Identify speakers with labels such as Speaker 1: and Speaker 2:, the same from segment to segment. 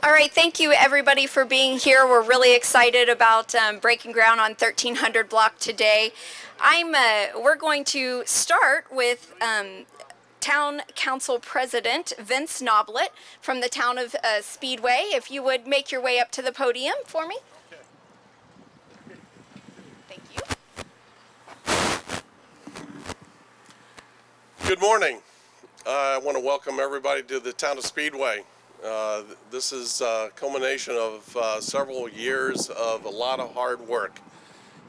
Speaker 1: All right, thank you everybody for being here. We're really excited about breaking ground on 1300 block today. We're going to start with Town Council President Vince Noblet from the town of Speedway. If you would make your way up to the podium for me. Thank you.
Speaker 2: Good morning. I want to welcome everybody to the town of Speedway. This is a culmination of several years of a lot of hard work,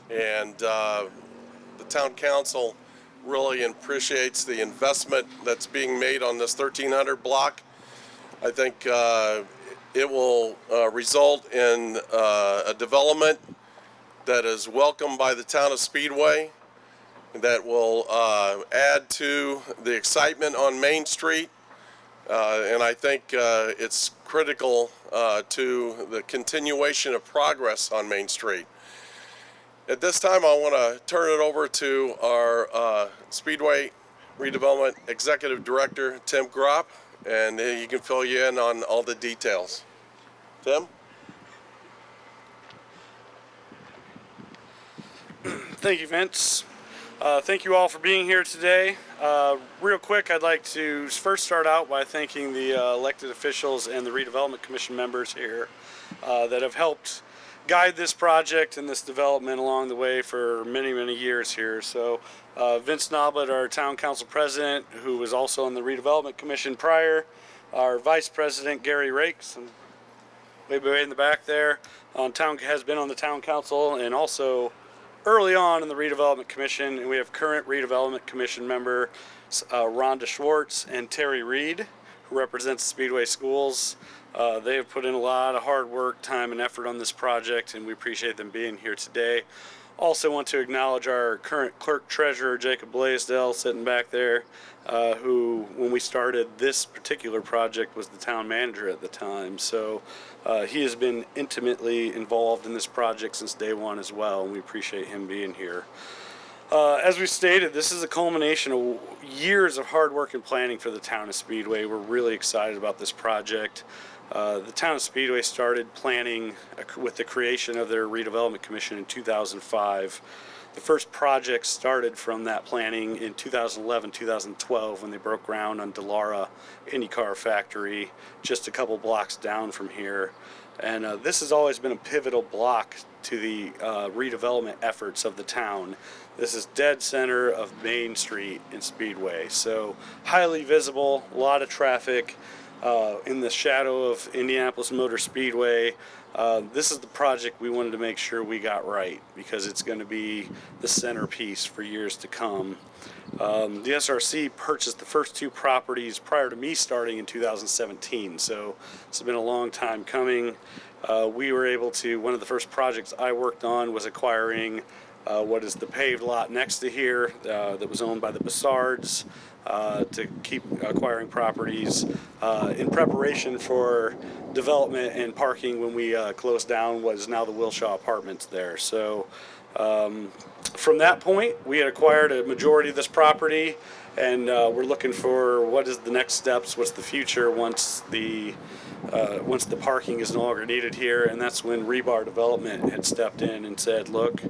Speaker 2: and the town council really appreciates the investment that's being made on this 1300 block. I think it will result in a development that is welcomed by the town of Speedway, that will add to the excitement on Main Street. And I think it's critical to the continuation of progress on Main Street. At this time, I want to turn it over to our Speedway Redevelopment Executive Director, Tim Grop, and he can fill you in on all the details. Tim?
Speaker 3: Thank you, Vince. Thank you all for being here today. Real quick, I'd like to first start out by thanking the elected officials and the Redevelopment Commission members here that have helped guide this project and this development along the way for many, many years here. So Vince Noblet, our Town Council President, who was also on the Redevelopment Commission prior, our Vice President, Gary Rakes, and way in the back there, has been on the Town Council and also early on in the Redevelopment Commission, and we have current Redevelopment Commission member Rhonda Schwartz and Terry Reed, who represents Speedway Schools. They have put in a lot of hard work, time, and effort on this project, and we appreciate them being here today. Also want to acknowledge our current clerk treasurer, Jacob Blaisdell, sitting back there, who, when we started this particular project, was the town manager at the time. So he has been intimately involved in this project since day one as well, and we appreciate him being here. As we stated, this is a culmination of years of hard work and planning for the town of Speedway. We're really excited about this project. The town of Speedway started planning with the creation of their Redevelopment Commission in 2005. The first project started from that planning in 2011, 2012 when they broke ground on Delara IndyCar factory just a couple blocks down from here. And this has always been a pivotal block to the redevelopment efforts of the town. This is dead center of Main Street in Speedway. So highly visible, a lot of traffic. In the shadow of Indianapolis Motor Speedway. This is the project we wanted to make sure we got right because it's going to be the centerpiece for years to come. The SRC purchased the first two properties prior to me starting in 2017, so it's been a long time coming. We were able to, one of the first projects I worked on was acquiring what is the paved lot next to here that was owned by the Bassards. To keep acquiring properties in preparation for development and parking when we closed down what is now the Wilshaw Apartments there. So from that point, we had acquired a majority of this property, and we're looking for what is the next steps, what's the future once the parking is no longer needed here. And that's when Rebar Development had stepped in and said, look,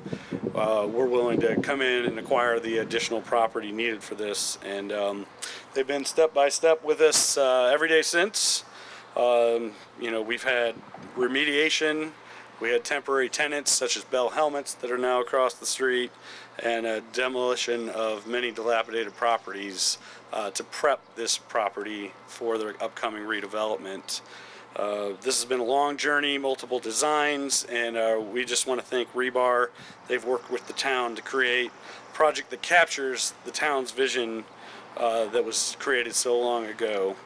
Speaker 3: we're willing to come in and acquire the additional property needed for this. And they've been step by step with us every day since. We've had remediation. We had temporary tenants such as Bell Helmets that are now across the street, and a demolition of many dilapidated properties to prep this property for the upcoming redevelopment. This has been a long journey, multiple designs, and we just want to thank Rebar. They've worked with the town to create a project that captures the town's vision that was created so long ago.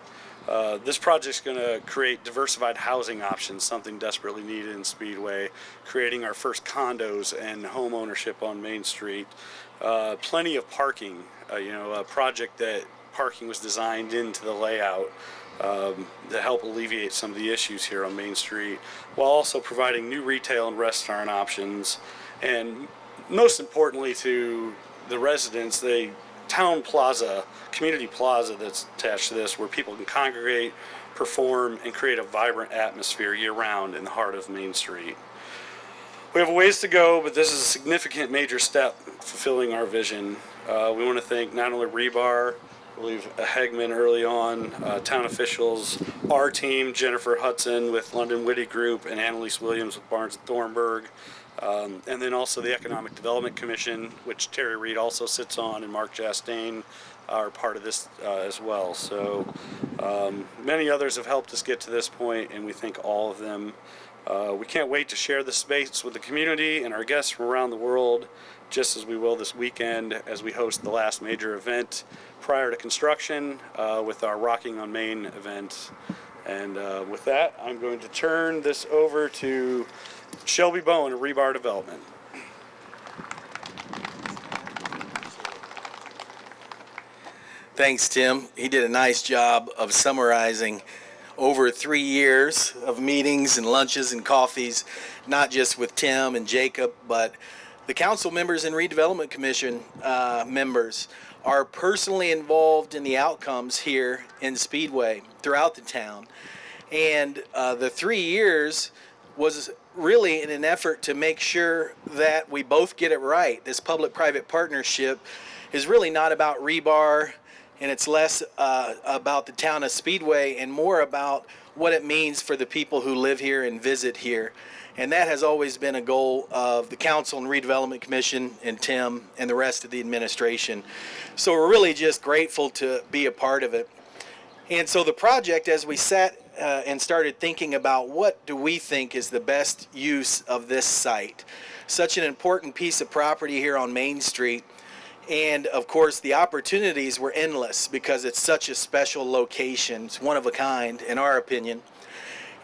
Speaker 3: This project's going to create diversified housing options, something desperately needed in Speedway, creating our first condos and home ownership on Main Street. Plenty of parking, a project that parking was designed into the layout to help alleviate some of the issues here on Main Street, while also providing new retail and restaurant options, and most importantly to the residents, the town plaza, community plaza that's attached to this, where people can congregate, perform, and create a vibrant atmosphere year-round in the heart of Main Street. We have a ways to go, but this is a significant major step fulfilling our vision. We want to thank not only Rebar, I believe Hegman early on, town officials, our team, Jennifer Hudson with London Witty Group, and Annalise Williams with Barnes & Thornburg, and then also the Economic Development Commission, which Terry Reed also sits on, and Mark Chastain are part of this as well. So many others have helped us get to this point, and we thank all of them. We can't wait to share this space with the community and our guests from around the world, just as we will this weekend as we host the last major event prior to construction with our Rocking on Main event. And with that, I'm going to turn this over to Shelby Bowen of Rebar Development.
Speaker 4: Thanks, Tim. He did a nice job of summarizing over 3 years of meetings and lunches and coffees, not just with Tim and Jacob, but the council members and redevelopment commission members are personally involved in the outcomes here in Speedway throughout the town. And the 3 years was really in an effort to make sure that we both get it right. This public-private partnership is really not about Rebar, and it's less about the town of Speedway and more about what it means for the people who live here and visit here. And that has always been a goal of the Council and Redevelopment Commission and Tim and the rest of the administration. So we're really just grateful to be a part of it. And so the project, as we sat and started thinking about what do we think is the best use of this site, such an important piece of property here on Main Street. And of course, the opportunities were endless because it's such a special location. It's one of a kind, in our opinion.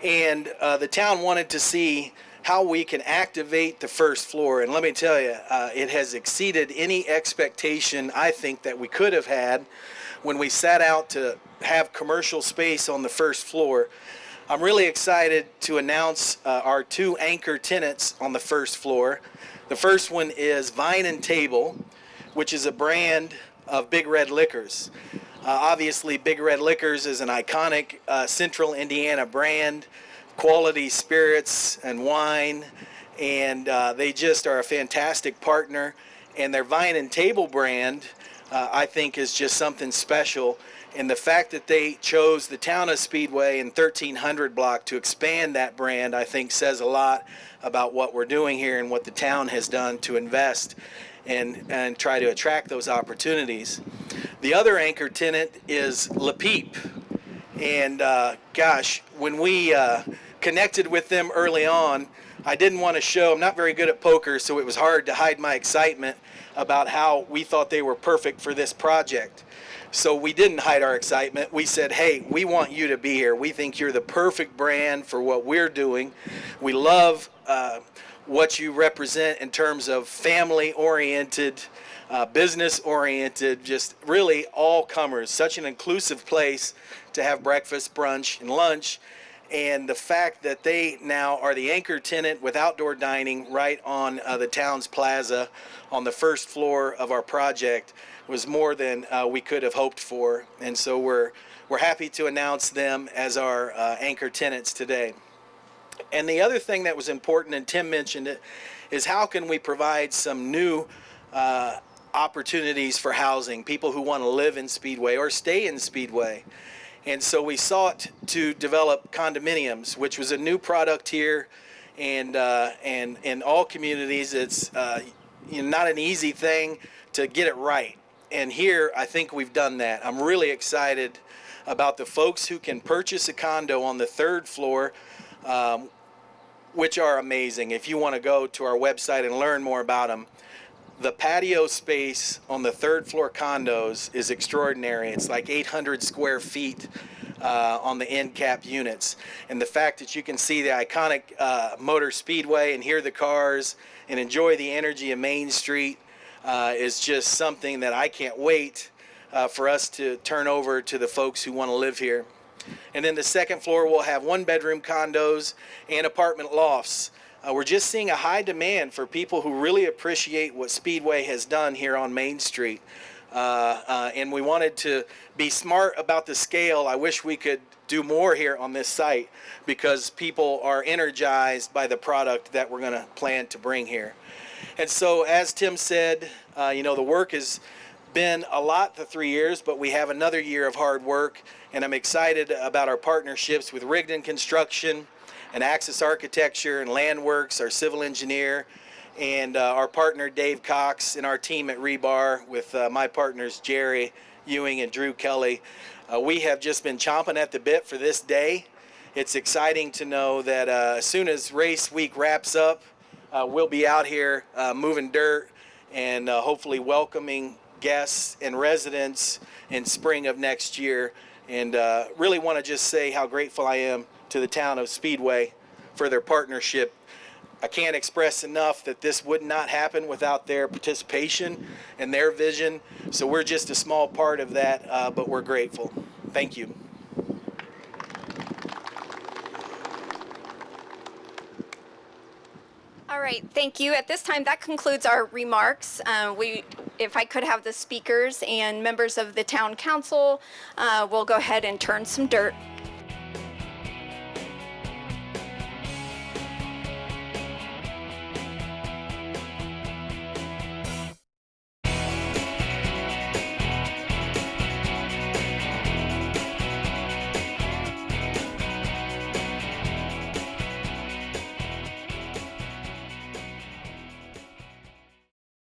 Speaker 4: And the town wanted to see how we can activate the first floor. And let me tell you, it has exceeded any expectation I think that we could have had when we set out to have commercial space on the first floor. I'm really excited to announce our two anchor tenants on the first floor. The first one is Vine and Table, which is a brand of Big Red Liquors. Obviously, Big Red Liquors is an iconic Central Indiana brand, quality spirits and wine, and they just are a fantastic partner. And their Vine and Table brand, I think, is just something special. And the fact that they chose the town of Speedway and 1300 block to expand that brand, I think, says a lot about what we're doing here and what the town has done to invest and try to attract those opportunities. The other anchor tenant is Le Peep. And gosh, when we connected with them early on, I didn't want to show, I'm not very good at poker, so it was hard to hide my excitement about how we thought they were perfect for this project. So we didn't hide our excitement. We said, hey, we want you to be here. We think you're the perfect brand for what we're doing. We love what you represent in terms of family-oriented, business-oriented, just really all comers. Such an inclusive place to have breakfast, brunch, and lunch. And the fact that they now are the anchor tenant with outdoor dining right on the town's plaza on the first floor of our project was more than we could have hoped for. And so we're happy to announce them as our anchor tenants today. And the other thing that was important, and Tim mentioned it, is how can we provide some new opportunities for housing, people who want to live in Speedway or stay in Speedway. And so we sought to develop condominiums, which was a new product here, and in all communities, it's not an easy thing to get it right. And here, I think we've done that. I'm really excited about the folks who can purchase a condo on the third floor, which are amazing. If you want to go to our website and learn more about them, the patio space on the third floor condos is extraordinary. It's like 800 square feet on the end cap units. And the fact that you can see the iconic Motor Speedway and hear the cars and enjoy the energy of Main Street is just something that I can't wait for us to turn over to the folks who want to live here. And then the second floor will have one-bedroom condos and apartment lofts. We're just seeing a high demand for people who really appreciate what Speedway has done here on Main Street. And we wanted to be smart about the scale. I wish we could do more here on this site because people are energized by the product that we're going to plan to bring here. And so, as Tim said, the work has been a lot the 3 years, but we have another year of hard work, and I'm excited about our partnerships with Rigdon Construction and Axis Architecture and Landworks, our civil engineer, and our partner Dave Cox and our team at Rebar with my partners Jerry Ewing and Drew Kelly. We have just been chomping at the bit for this day. It's exciting to know that as soon as race week wraps up, we'll be out here moving dirt and hopefully welcoming guests and residents in spring of next year. And really want to just say how grateful I am to the town of Speedway for their partnership. I can't express enough that this would not happen without their participation and their vision. So we're just a small part of that, but we're grateful. Thank you.
Speaker 1: All right, thank you. At this time, that concludes our remarks. If I could have the speakers and members of the town council, we'll go ahead and turn some dirt.